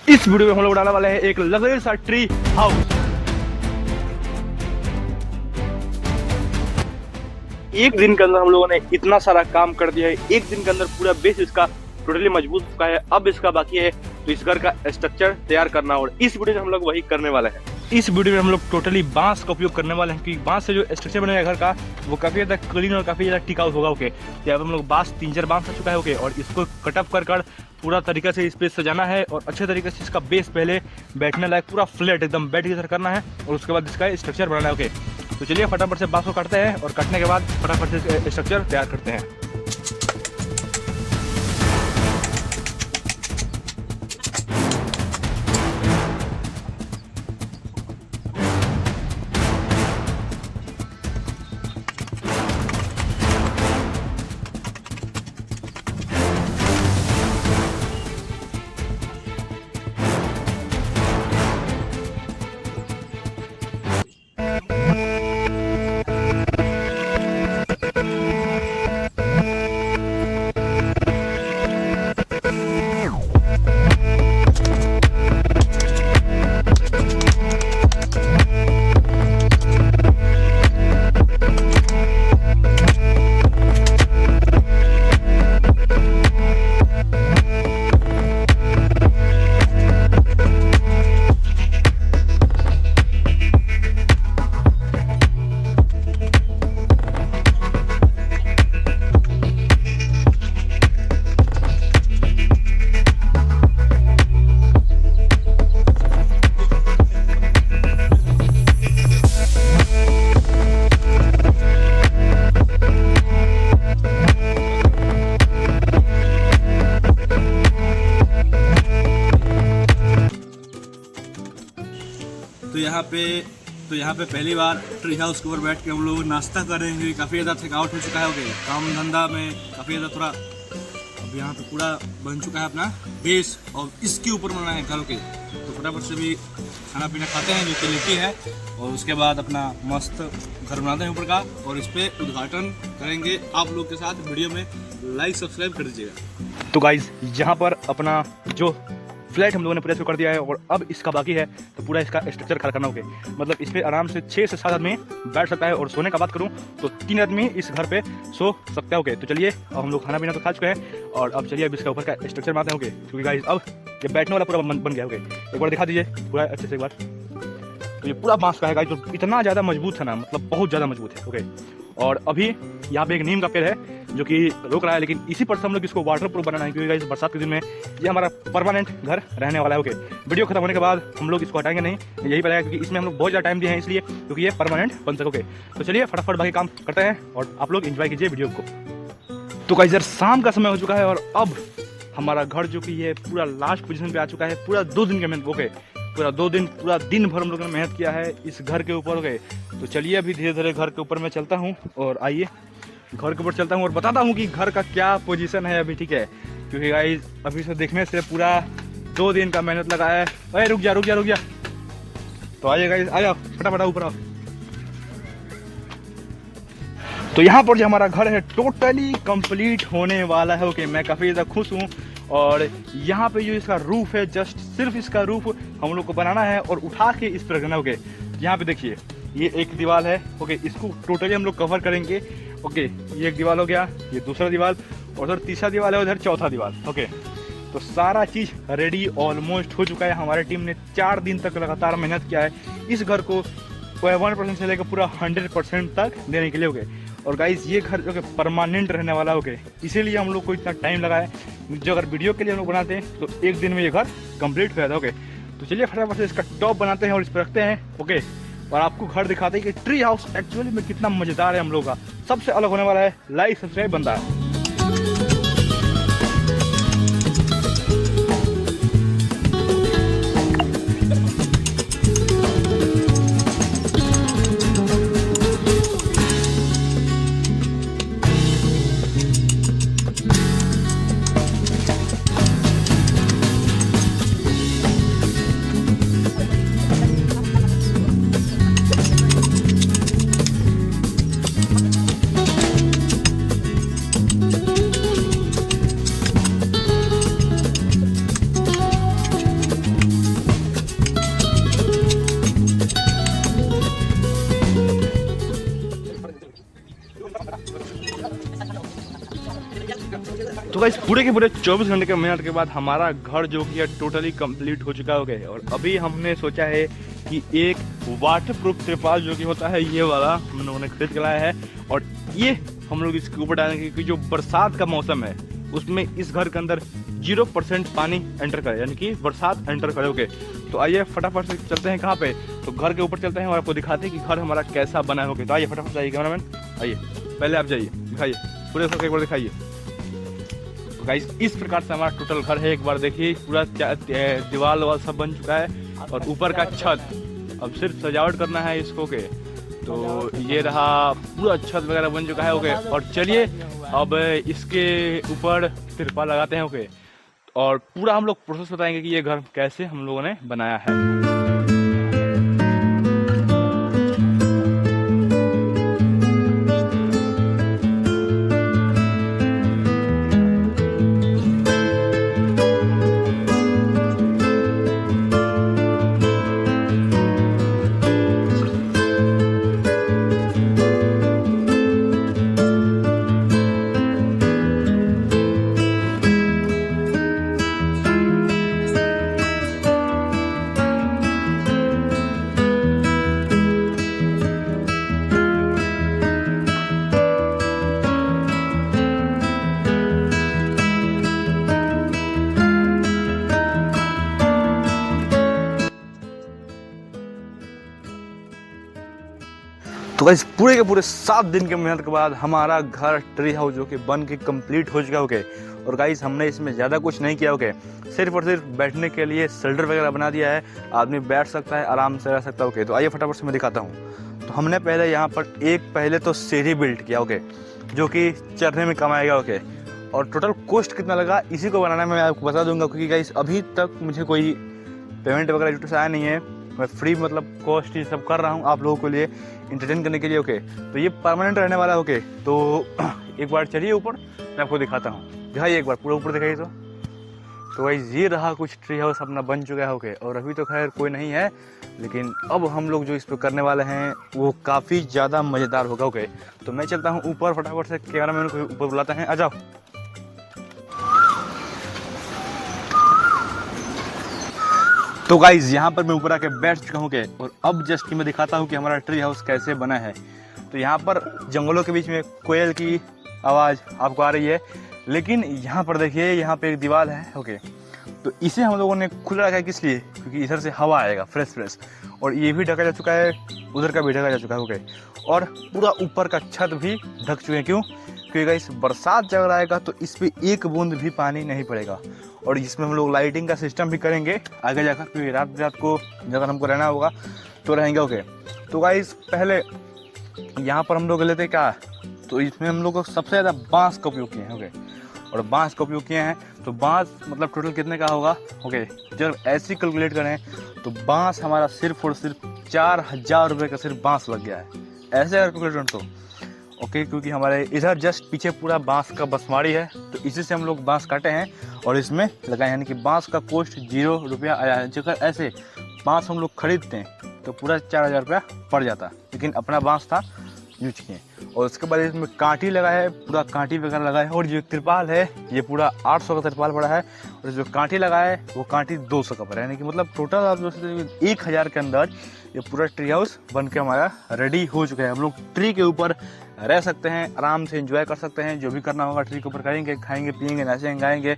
इस वीडियो में हम लोग डालने वाले हैं एक लग्जरी सा ट्री हाउस। एक दिन के अंदर हम लोगों ने इतना सारा काम कर दिया है। एक दिन के अंदर पूरा बेस इसका टोटली मजबूत हो चुका है। अब इसका बाकी है तो इस घर का स्ट्रक्चर तैयार करना, और इस वीडियो में हम लोग वही करने वाले हैं। इस वीडियो में हम लोग टोटली बांस का उपयोग करने वाले हैं, क्योंकि बांस से जो स्ट्रक्चर बनेगा घर का वो काफी ज्यादा क्लीन और काफी ज्यादा टिकाऊ होगा। ओके, तो अब हम लोग बांस 3-4 बांस आ चुका है। ओके, और इसको कटअप कर पूरा तरीके से इस पे सजाना है, और अच्छे तरीके से इसका बेस पहले बैठने लायक पूरा फ्लैट एकदम बेड की तरह करना है, और उसके बाद इसका स्ट्रक्चर बनाना है। ओके, तो चलिए फटाफट से बांस को काटते हैं, और काटने के बाद फटाफट से स्ट्रक्चर तैयार करते हैं। तो यहाँ पे पहली बार ट्री हाउस के ऊपर बैठ के हम लोग नाश्ता कर रहे हैं, क्योंकि काफ़ी ज़्यादा थकावट हो चुका है। ओके, काम धंधा में काफ़ी ज़्यादा थोड़ा अब यहाँ पे पूरा बन चुका है अपना बेस, और इसके ऊपर बनाना है घर के। तो फटाफट से भी खाना पीना खाते हैं जो कि लिट्टी है, और उसके बाद अपना मस्त घर बनाते हैं ऊपर का, और इस पर उद्घाटन करेंगे आप लोग के साथ। वीडियो में लाइक सब्सक्राइब कर दीजिएगा। तो गाइज यहाँ पर अपना जो फ्लैट हम लोगों ने प्रेस कर दिया है, और अब इसका बाकी है तो पूरा इसका स्ट्रक्चर खड़ा करना। होगा, मतलब इस पे आराम से 6 से 7 आदमी बैठ सकता है, और सोने का बात करूं तो 3 आदमी इस घर पे सो सकते हैं। ओके, तो चलिए अब हम लोग खाना पीना तो खा चुके हैं, और अब चलिए अब इसका ऊपर का स्ट्रक्चर बनाते हैं। ओके, क्योंकि गाइस अब ये बैठने वाला पूरा बन गया। ओके, एक बार दिखा दीजिए पूरा अच्छे से एक बार। तो ये पूरा बांस का है गाइस, तो इतना ज़्यादा मजबूत है ना, मतलब बहुत ज़्यादा मजबूत है। ओके, और अभी यहाँ पे एक नीम का पेड़ है जो कि रोक रहा है, लेकिन इसी पर से हम लोग इसको वाटर प्रूफ बनाना है, क्योंकि गाइस बरसात के दिन में ये हमारा परमानेंट घर रहने वाला है। ओके, वीडियो खत्म होने के बाद हम लोग इसको हटाएंगे नहीं, यही बनाया, क्योंकि इसमें हम लोग बहुत ज़्यादा टाइम दिए हैं, इसलिए क्योंकि ये परमानेंट बन सके। तो चलिए फटाफट बाकी काम करते हैं, और आप लोग एंजॉय कीजिए वीडियो को। तो गाइस यार शाम का समय हो चुका है, और अब हमारा घर जो कि ये पूरा लास्ट पोजीशन पे आ चुका है। पूरा 2 दिन का मेहनत। ओके, पूरा 2 दिन पूरा दिन भर हम लोगों ने मेहनत किया है इस घर के ऊपर। ओके, तो चलिए अभी धीरे धीरे घर के ऊपर मैं चलता हूँ, और आइए घर के ऊपर चलता हूँ और बताता हूँ कि घर का क्या पोजीशन है अभी। ठीक है, क्योंकि गाइस अभी से देखने से पूरा 2 दिन का मेहनत लगा है। अरे रुक जा। तो आइए गाइस, आ जाओ फटाफट ऊपर आओ। तो यहाँ पर जो हमारा घर है टोटली कंप्लीट होने वाला है। ओके, मैं काफ़ी ज़्यादा खुश हूँ, और यहाँ पे जो इसका रूफ है, जस्ट सिर्फ इसका रूफ हम लोग को बनाना है और उठा के इस पर रखना। ओके, यहाँ पे देखिए ये एक दीवार है। ओके, इसको टोटली हम लोग कवर करेंगे। ओके, ये एक दीवार हो गया, ये दूसरा दीवार, और उधर तीसरा दीवार है, उधर चौथा दीवार। ओके, तो सारा चीज़ रेडी ऑलमोस्ट हो चुका है। हमारे टीम ने 4 दिन तक लगातार मेहनत किया है इस घर को 1% से लेकर पूरा 100% तक देने के लिए। ओके, और गाइस ये घर जो कि परमानेंट रहने वाला। ओके, इसीलिए हम लोग को इतना टाइम लगा है। जो अगर वीडियो के लिए हम लोग बनाते हैं तो 1 दिन में ये घर कंप्लीट हो जाता है। ओके, तो चलिए फटाफट से इसका टॉप बनाते हैं और इस पर रखते हैं। ओके, और आपको घर दिखाते हैं कि ट्री हाउस एक्चुअली में कितना मज़ेदार है। हम लोग का सबसे अलग होने वाला है, लाइक सब्सक्राइब बनता है। गाइस पूरे के पूरे 24 घंटे के मेहनत के बाद हमारा घर जो कि टोटली कंप्लीट हो चुका हो गया। और अभी हमने सोचा है कि एक वाटरप्रूफ तिरपाल जो कि होता है ये वाला हम लोगों ने खरीद के लाया है, और ये हम लोग इसके ऊपर डालेंगे क्योंकि जो बरसात का मौसम है उसमें इस घर के अंदर 0% पानी एंटर करे, यानी कि बरसात एंटर करोगे। तो आइए फटाफट से चलते हैं कहाँ पे, तो घर के ऊपर चलते हैं और आपको दिखाते हैं कि घर हमारा कैसा बना होगा। तो आइए फटाफट जाइए कैमरामैन, आइए पहले आप जाइए दिखाइए पूरे घर एक बार दिखाइए। तो गाइस इस प्रकार से हमारा टोटल घर है, एक बार देखिए पूरा दीवार वाल सब बन चुका है और ऊपर का छत अब सिर्फ सजावट करना है इसको के। तो ये रहा पूरा छत वगैरह बन चुका है ओके। और चलिए अब इसके ऊपर तिरपाल लगाते हैं ओके, और पूरा हम लोग प्रोसेस बताएंगे कि ये घर कैसे हम लोगों ने बनाया है। तो गाइस पूरे के पूरे 7 दिन के मेहनत के बाद हमारा घर ट्री हाउस जो कि बन के कंप्लीट हो चुका ओके। और गाइस हमने इसमें ज़्यादा कुछ नहीं किया ओके, सिर्फ और सिर्फ बैठने के लिए शेल्टर वगैरह बना दिया है, आदमी बैठ सकता है आराम से रह सकता है ओके। तो आइए फटाफट से मैं दिखाता हूँ। तो हमने पहले यहाँ पर पहले तो सीढ़ी बिल्ड किया ओके, जो कि चढ़ने में कम आएगा ओके। और टोटल कॉस्ट कितना लगा इसी को बनाने में मैं आपको बता दूंगा, क्योंकि गाइस अभी तक मुझे कोई पेमेंट वगैरह यूट्यूब से आया नहीं है, मैं फ्री मतलब कॉस्ट ये सब कर रहा हूँ आप लोगों के लिए इंटरटेन करने के लिए ओके। तो ये परमानेंट रहने वाला ओके। तो एक बार चलिए ऊपर मैं आपको दिखाता हूँ, दिखाइए एक बार पूरा ऊपर दिखाइए। तो भाई ये रहा कुछ ट्री हाउस अपना बन चुका है ओके। और अभी तो खैर कोई नहीं है, लेकिन अब हम लोग जो इस पर करने वाले हैं वो काफ़ी ज़्यादा मज़ेदार होगा ओके। तो मैं चलता हूँ ऊपर फटाफट से, कैमरामैन को ऊपर बुलाते हैं, आ जाओ। तो गाइज यहाँ पर मैं ऊपर आके बैठ चुका हूँ के, और अब जस्ट मैं दिखाता हूँ कि हमारा ट्री हाउस कैसे बना है। तो यहाँ पर जंगलों के बीच में कोयल की आवाज़ आपको आ रही है, लेकिन यहाँ पर देखिए यहाँ पे एक दीवार है ओके। तो इसे हम लोगों ने खुला रखा है, किस लिए? क्योंकि इधर से हवा आएगा फ्रेश। और ये भी ढका जा चुका है, उधर का भी ढका जा चुका है ओके। और पूरा ऊपर का छत भी ढक चुके हैं, क्यों? क्योंकि गाइस बरसात जब आएगा तो इस पर एक बूंद भी पानी नहीं पड़ेगा। और इसमें हम लोग लाइटिंग का सिस्टम भी करेंगे आगे जाकर, क्योंकि रात को अगर हमको रहना होगा तो रहेंगे ओके। तो गाइस पहले यहाँ पर हम लोग लेते क्या, तो इसमें हम लोग को सबसे ज़्यादा बांस का उपयोग किए हैं ओके। और बांस का उपयोग किए हैं तो बांस मतलब टोटल कितने का होगा ओके। जब ऐसे कैलकुलेट करें तो बांस हमारा सिर्फ और सिर्फ 4000 रुपये का सिर्फ बांस लग गया है, ऐसे अगर कैलकुलेट तो ओके। क्योंकि हमारे इधर जस्ट पीछे पूरा बांस का बसवाड़ी है, तो इसी से हम लोग बांस काटे हैं और इसमें लगाए, यानी कि बांस का कॉस्ट 0 रुपया आया है। जगह ऐसे बांस हम लोग खरीदते हैं तो पूरा 4000 रुपया पड़ जाता, लेकिन अपना बांस था यूज किए। और उसके बाद इसमें कांटी लगाया है, पूरा कांटी वगैरह लगाया है। और जो तिरपाल है ये पूरा 800 का तिरपाल पड़ा है, और जो कांटी लगाया है वो कांटी 200 का पड़ा है, यानी कि मतलब टोटल आप 1000 के अंदर ये पूरा ट्री हाउस बन के हमारा रेडी हो चुका है। हम लोग ट्री के ऊपर रह सकते हैं, आराम से एंजॉय कर सकते हैं, जो भी करना होगा ट्री के ऊपर करेंगे, खाएंगे पिएंगे नाचेंगे गाएंगे,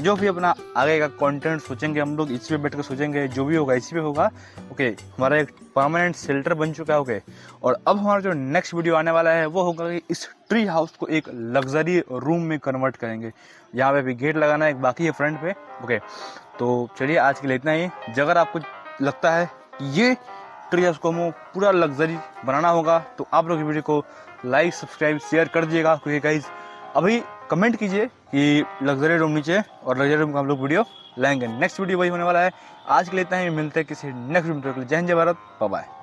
जो भी अपना आगे का कंटेंट सोचेंगे हम लोग इसी पे बैठ कर सोचेंगे, जो भी होगा इसी पे होगा ओके। हमारा एक परमानेंट शेल्टर बन चुका है ओके। और अब हमारा जो नेक्स्ट वीडियो आने वाला है वो होगा कि इस ट्री हाउस को एक लग्जरी रूम में कन्वर्ट करेंगे। यहाँ पे भी गेट लगाना है बाकी है फ्रंट पे ओके। तो चलिए आज के लिए इतना ही। अगर आपको लगता है ये ट्री हाउस को हमें पूरा लग्जरी बनाना होगा तो आप लोग वीडियो को लाइक सब्सक्राइब शेयर कर दीजिएगा, क्योंकि गाइज अभी कमेंट कीजिए कि लग्जरी रूम नीचे, और लग्जरी रूम का हम लोग वीडियो लाएंगे। नेक्स्ट वीडियो वही होने वाला है। आज के लिए इतना ही, मिलते हैं किसी नेक्स्ट वीडियो के लिए। जय हिंद जय भारत, बाय बाय।